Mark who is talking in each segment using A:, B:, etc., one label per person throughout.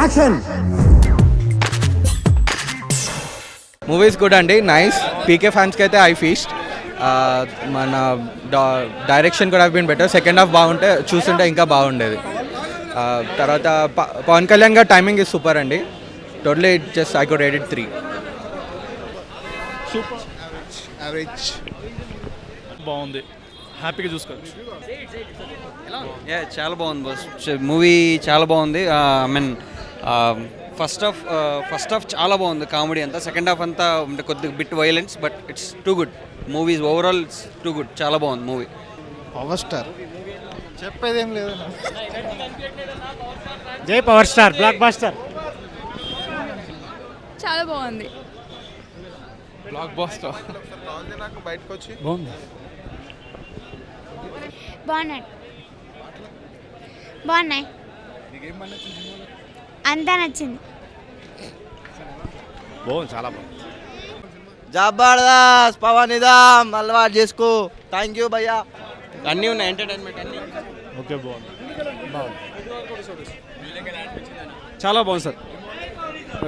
A: Action.
B: Movies good అండి, nice. పీకే ఫ్యాన్స్కి అయితే ఐ ఫీస్ట్. మన డైరెక్షన్ కూడా బీన్ బెటర్. సెకండ్ హాఫ్ బాగుంటే చూస్తుంటే ఇంకా బాగుండేది. తర్వాత పవన్ కళ్యాణ్ గారి టైమింగ్ ఇస్ సూపర్ అండి. Totally just I could rate it 3.
C: Super. Average. బాగుంది, హ్యాపీగా చూసుకోవచ్చు.
D: చాలా బాగుంది బాస్. మూవీ చాలా బాగుంది. ఐ మీన్ ఫస్ట్ హాఫ్ చాలా బాగుంది, కామెడీ అంతా. సెకండ్ హాఫ్ అంతా అంటే కొద్దిగా bit violence, but it's too good. Movies overall it's too good, చాలా బాగుంది మూవీ.
C: పవర్ స్టార్ చెప్పేదేం లేదు.
E: జై పవర్ స్టార్, బ్లాక్ బాస్టర్.
F: చాలా బాగుంది.
C: Blockbuster. బయటకు వచ్చి
E: బాగుంది.
G: బాగున్నాయి. అంతా నచ్చింది.
E: బాగుంది, చాలా బాగుంది.
B: జబర్దస్త్. పవన్ నిదాం అలవాటు చేసుకో. థ్యాంక్ యూ భయ్యా. అన్నీ ఉన్నాయి, ఎంటర్టైన్మెంట్ అన్నీ.
E: ఓకే, బాగుంది.
H: చాలా బాగుంది సార్.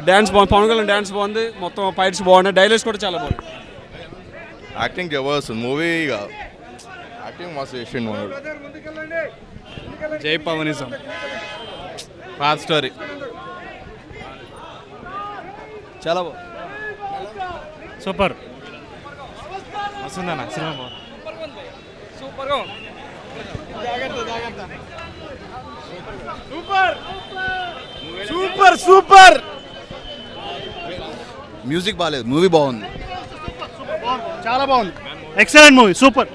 H: డ్యాన్స్ బాగుంది, పవన్ కళ్యాణ్ డ్యాన్స్ బాగుంది, మొత్తం ఫైట్స్ బాగున్నాయి, డైలాగ్స్ కూడా చాలా బాగుంది.
I: Acting Jabardasth movie. యాక్టింగ్ మస్తు చేసిండు మనోడు.
H: జై పవనిజం, పాత్ స్టోరీ. చాలా బాగుంది.
E: సూపర్. వస్తుందన్న సినిమా బాగుంది.
H: సూపర్గా
E: సూపర్ సూపర్.
I: మ్యూజిక్ బాగాలేదు, మూవీ బాగుంది.
E: చాలా బాగుంది. Excellent movie. Super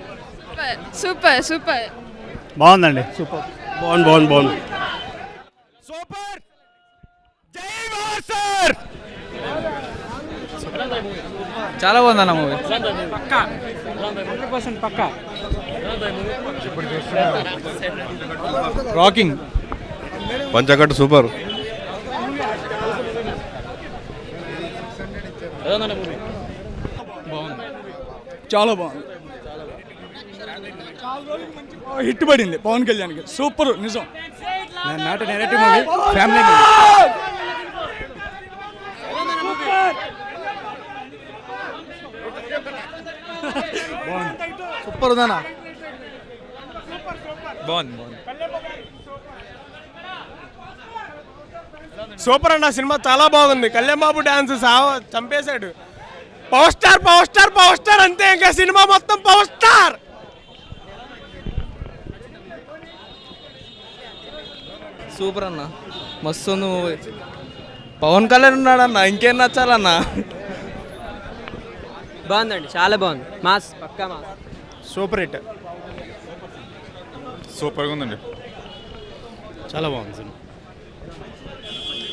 F: super super.
E: బాగుందండి. సూపర్. బాగుంది.
H: సూపర్. జై మాస్టర్.
B: చాలా బాగుంది అన్న మూవీ.
E: పక్కా 100% పక్కా.
H: రాకింగ్.
I: పంచకట్టు సూపర్.
H: చాలా బాగుంది. హిట్ పడింది పవన్ కళ్యాణ్కి. సూపర్, నిజం.
E: Not narrative movie, family movie.
C: Super ఉందన్నా.
H: బాగుంది. సూపర్ అన్న, సినిమా చాలా బాగుంది. కళ్యాణ్ బాబు డాన్స్ చంపేశాడు. పవర్ స్టార్ అంతే. ఇంకా సినిమా మొత్తం పవర్ స్టార్.
B: సూపర్ అన్న, మస్తు ఉంది మూవీ. పవన్ కళ్యాణ్ ఉన్నాడన్న, ఇంకేం నచ్చాలన్న.
D: బాగుందండి, చాలా బాగుంది. మాస్, పక్కా మాస్.
E: Super hit.
I: సూపర్గా ఉందండి.
E: చాలా బాగుంది సినిమా.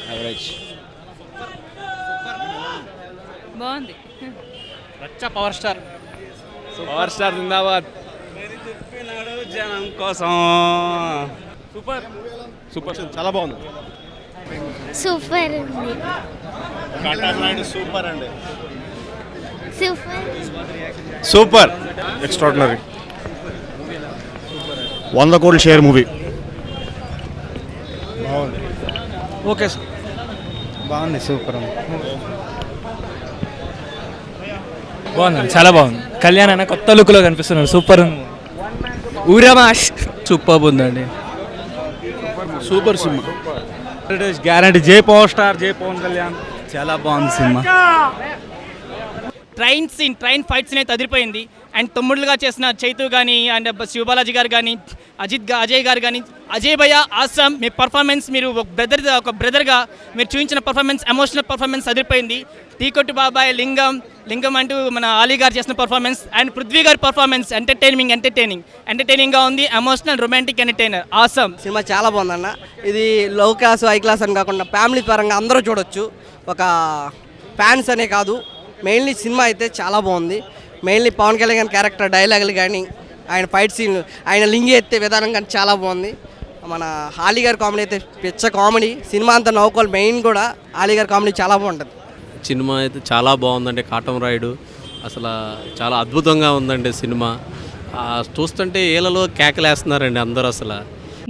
B: యావరేజ్.
F: బాగుంది.
E: Power star.
H: పవర్ స్టార్ జిందాబాద్. జనం కోసం. సూపర్ చాలా బాగుంది.
G: సూపర్ ఉంది.
E: సూపర్ అండి.
I: సూపర్. ఎక్స్ట్రాడినరీ.
E: 100 కోట్ల షేర్ మూవీ.
B: Okay sir.
C: బాగుంది. సూపర్ ఉంది.
B: బాగుంది, చాలా బాగుంది. కళ్యాణ్ అన్న కొత్త లుక్లో కనిపిస్తున్నాడు. సూపర్ ఉంది. ఊరమాష్ సూపర్ ఉందండి.
H: Super cinema. గ్యారంటీ. జై పవర్ స్టార్, జై పవన్ కళ్యాణ్.
B: చాలా బాగుంది సినిమా.
J: ట్రైన్ ఫైట్ సీన్ అయితే అదిరిపోయింది. అండ్ తమ్ముళ్ళుగా చేసిన చైతు కానీ, అండ్ శివబాలాజీ గారు కానీ, అజయ్ గారు కానీ, అజయ్ భయ్య ఆసమ్. మీ పర్ఫార్మెన్స్, మీరు ఒక బ్రదర్గా మీరు చూపించిన పర్ఫార్మెన్స్, ఎమోషనల్ పర్ఫార్మెన్స్ అదిరిపోయింది. టీకొట్టు బాబాయ్, లింగం అంటూ మన ఆలీ గారు చేసిన పర్ఫార్మెన్స్, అండ్ పృథ్వీ గారి పర్ఫార్మెన్స్ ఎంటర్టైనింగ్గా ఉంది. Emotional, romantic, entertainer. Awesome.
D: Cinema చాలా బాగుందన్న. ఇది లో క్లాస్, హై క్లాస్ అని కాకుండా ఫ్యామిలీ పరంగా అందరూ చూడొచ్చు. ఒక ఫ్యాన్స్ అనే కాదు, మెయిన్లీ సినిమా అయితే చాలా బాగుంది. మెయిన్లీ పవన్ కళ్యాణ్ క్యారెక్టర్, డైలాగులు కానీ, ఆయన ఫైట్ సీన్లు, ఆయన లింగి ఎత్తే విధానం కానీ చాలా బాగుంది. మన ఆలీ గారి కామెడీ అయితే పిచ్చ కామెడీ. సినిమా అంతా నవ్వుకోవాలి. మెయిన్ కూడా ఆలీ గారి కామెడీ చాలా బాగుంటుంది.
K: సినిమా అయితే చాలా బాగుందండి. కాటం రాయుడు అసలు చాలా అద్భుతంగా ఉందండి సినిమా. చూస్తుంటే ఏళ్ళలో కేకలేస్తున్నారండి అందరూ. అసలు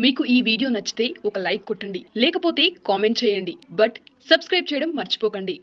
F: మీకు ఈ వీడియో నచ్చితే ఒక లైక్ కొట్టండి, లేకపోతే కామెంట్ చేయండి, బట్ సబ్స్క్రైబ్ చేయడం మర్చిపోకండి.